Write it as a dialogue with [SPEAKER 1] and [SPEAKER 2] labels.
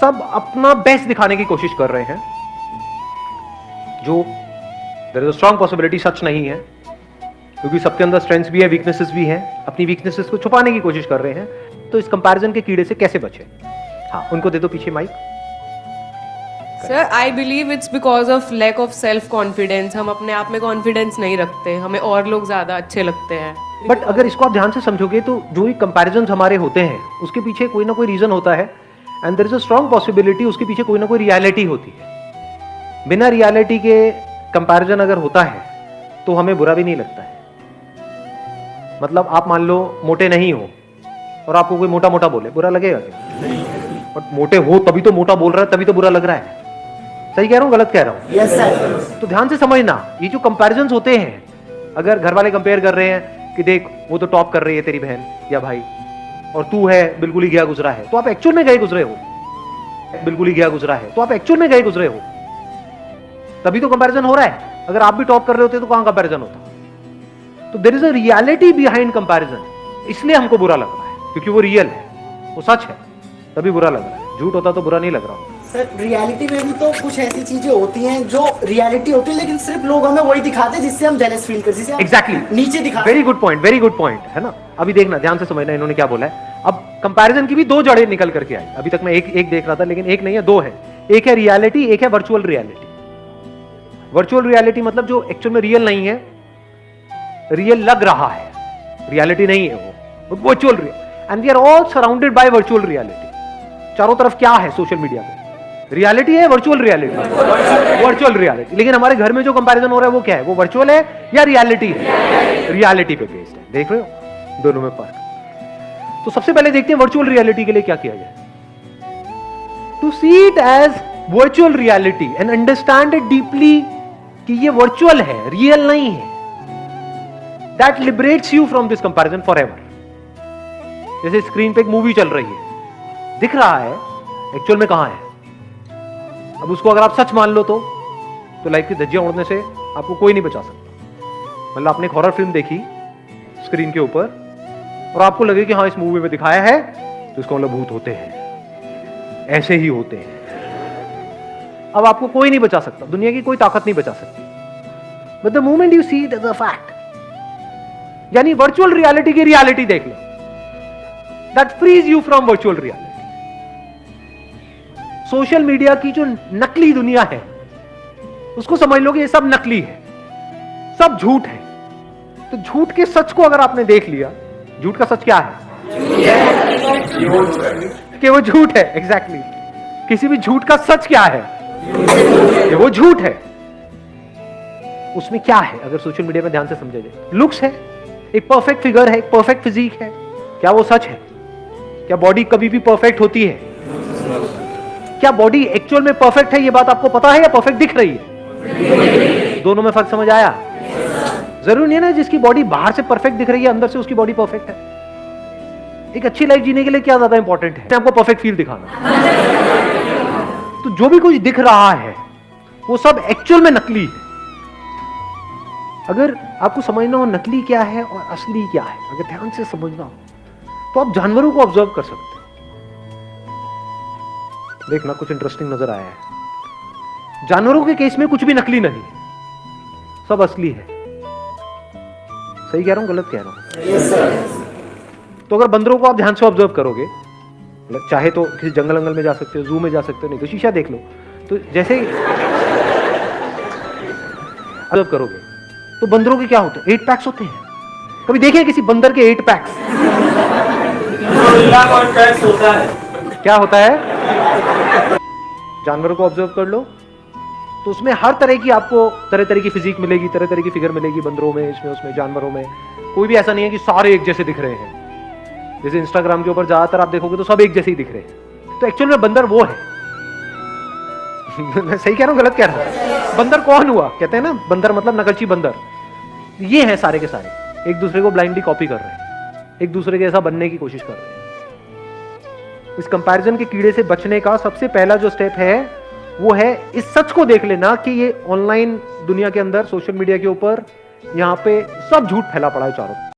[SPEAKER 1] सब अपना बेस्ट दिखाने की कोशिश कर रहे हैं, जो there is a strong possibility सच नहीं है, क्योंकि सबके अंदर स्ट्रेंथ्स भी है, वीकनेसेस भी हैं, अपनी वीकनेसेस को छुपाने की कोशिश कर रहे हैं। तो इस कंपैरिजन के कीड़े से कैसे बचे? हाँ, उनको दे दो पीछे mike.
[SPEAKER 2] Sir, I believe it's because of lack of self confidence. हम अपने आप में कॉन्फिडेंस नहीं रखते, हमें और लोग ज्यादा अच्छे लगते हैं।
[SPEAKER 1] बट अगर इसको आप ध्यान से समझोगे तो जो भी कंपैरिजन हमारे होते हैं उसके पीछे कोई ना कोई रीजन होता है, and there is a strong possibility उसके पीछे कोई ना कोई रियलिटी होती है। बिना रियलिटी के कंपैरिजन अगर होता है तो हमें बुरा भी नहीं लगता है। मतलब आप मान लो मोटे नहीं हो और आपको कोई मोटा मोटा बोले, बुरा लगेगा क्या? बट मोटे हो तभी तो मोटा बोल रहा है, तभी तो बुरा लग रहा है। सही कह रहा हूँ, गलत कह रहा हूँ?
[SPEAKER 3] Yes sir.
[SPEAKER 1] तो ध्यान से समझना, ये जो कंपैरिजंस होते हैं, अगर घर वाले कंपेयर कर रहे हैं कि देख वो तो टॉप कर रही है तेरी बहन या भाई, और तू है बिल्कुल ही गया गुजरा है, तो आप एक्चुअल में गए गुजरे हो। बिल्कुल ही गया गुजरा है तो आप एक्चुअल में गए गुजरे हो, तभी तो कंपैरिजन हो रहा है। अगर आप भी टॉप कर रहे होते तो कहां कंपैरिजन होता? तो there is a reality behind comparison, इसलिए हमको बुरा लग रहा है, क्योंकि वो रियल है, वो सच है, तभी बुरा लग रहा है। झूठ होता तो बुरा नहीं लग रहा होता।
[SPEAKER 3] सर, रियलिटी में भी तो कुछ ऐसी चीजें होती हैं जो रियलिटी होती है, लेकिन सिर्फ लोग हमें वही दिखाते हैं जिससे हम जेलस फील करते हैं।
[SPEAKER 1] एग्जैक्टली,
[SPEAKER 3] नीचे दिखा।
[SPEAKER 1] Very good point, very good point, है ना? अभी देखना, ध्यान से समझना इन्होंने क्या बोला है। अब कंपैरिजन की भी दो जड़ें निकल करके आई। अभी तक मैं एक देख रहा था, लेकिन एक नहीं है, दो है। एक है रियलिटी, एक है वर्चुअल रियलिटी। वर्चुअल रियलिटी मतलब जो एक्चुअल में रियल नहीं है, रियल लग रहा है, रियलिटी नहीं है वो, virtual real. And we are all surrounded by virtual reality. चारों तरफ क्या है सोशल मीडिया पे? रियलिटी है, वर्चुअल रियलिटी, वर्चुअल रियलिटी। लेकिन हमारे घर में जो कंपैरिजन हो रहा है वो क्या है? वो वर्चुअल है या रियलिटी है? रियलिटी पे बेस्ड है। देख रहे हो दोनों में फर्क? तो सबसे पहले देखते हैं वर्चुअल रियलिटी के लिए क्या किया जाए। To see it as virtual reality and understand it deeply कि ये वर्चुअल है, रियल नहीं है। That liberates you from this comparison forever. जैसे स्क्रीन पे एक मूवी चल रही है, दिख रहा है, एक्चुअल में कहां है? अब उसको अगर आप सच मान लो तो लाइफ की धज्जियां उड़ने से आपको कोई नहीं बचा सकता। मतलब आपने एक हॉरर फिल्म देखी स्क्रीन के ऊपर और आपको लगे कि हाँ इस मूवी में दिखाया है तो इसका मतलब भूत होते हैं, ऐसे ही होते हैं। अब आपको कोई नहीं बचा सकता, दुनिया की कोई ताकत नहीं बचा सकती। But the moment you see it as a fact, यानी वर्चुअल रियलिटी की रियलिटी देख लो, that freeze you from virtual reality. Social media की जो नकली दुनिया है उसको समझ लो कि ये सब नकली है, सब झूठ है। तो झूठ के सच को अगर आपने देख लिया, झूठ का सच क्या है? कि वो झूठ है। एग्जैक्टली, किसी भी झूठ का सच क्या है? कि वो झूठ है। उसमें क्या है अगर सोशल मीडिया में ध्यान से समझे जाए? लुक्स है, एक परफेक्ट फिगर है, एक परफेक्ट फिजिक है। क्या वो सच है? क्या बॉडी कभी भी परफेक्ट होती है? क्या बॉडी एक्चुअल में परफेक्ट है, ये बात आपको पता है, या परफेक्ट दिख रही है? दोनों में फर्क समझ आया? जरूरी नहीं है ना जिसकी बॉडी बाहर से परफेक्ट दिख रही है अंदर से उसकी बॉडी परफेक्ट है। एक अच्छी लाइफ जीने के लिए क्या ज्यादा इंपॉर्टेंट है? आपको परफेक्ट फील दिखाना। तो जो भी कुछ दिख रहा है वो सब एक्चुअल में नकली है। अगर आपको समझना हो नकली क्या है और असली क्या है, अगर ध्यान से समझना हो तो आप जानवरों को ऑब्जर्व कर सकते हैं। देखना कुछ इंटरेस्टिंग नजर आया है। जानवरों के केस में कुछ भी नकली नहीं, सब असली है। सही कह रहा हूं, गलत कह रहा हूं?
[SPEAKER 3] Yes sir.
[SPEAKER 1] तो अगर बंदरों को आप ध्यान से ऑब्जर्व करोगे, चाहे तो किसी जंगल में जा सकते हो, जू में जा सकते हो, नहीं तो शीशा देख लो, तो जैसे ही ऑब्जर्व करोगे तो बंदरों के क्या होते हैं? 8 पैक्स होते हैं। कभी देखे किसी बंदर के 8 पैक्स? होता है। क्या होता है? जानवरों को ऑब्जर्व कर लो तो उसमें हर तरह की आपको तरह तरह की फिजिक मिलेगी, तरह तरह की फिगर मिलेगी बंदरों में, इसमें उसमें जानवरों में। कोई भी ऐसा नहीं है कि सारे एक जैसे दिख रहे हैं। जैसे इंस्टाग्राम के ऊपर ज्यादातर आप देखोगे तो सब एक जैसे ही दिख रहे हैं। तो एक्चुअल में बंदर वो है। मैं सही कह रहा हूं, गलत कह रहा हूं? बंदर कौन हुआ? कहते हैं ना बंदर मतलब नकलची बंदर। ये हैं सारे के सारे, एक दूसरे को ब्लाइंडली कॉपी कर रहे हैं, एक दूसरे के ऐसा बनने की कोशिश कर रहे हैं। इस कंपैरिजन के कीड़े से बचने का सबसे पहला जो स्टेप है वो है इस सच को देख लेना कि ये ऑनलाइन दुनिया के अंदर, सोशल मीडिया के ऊपर, यहाँ पे सब झूठ फैला पड़ा है चारों।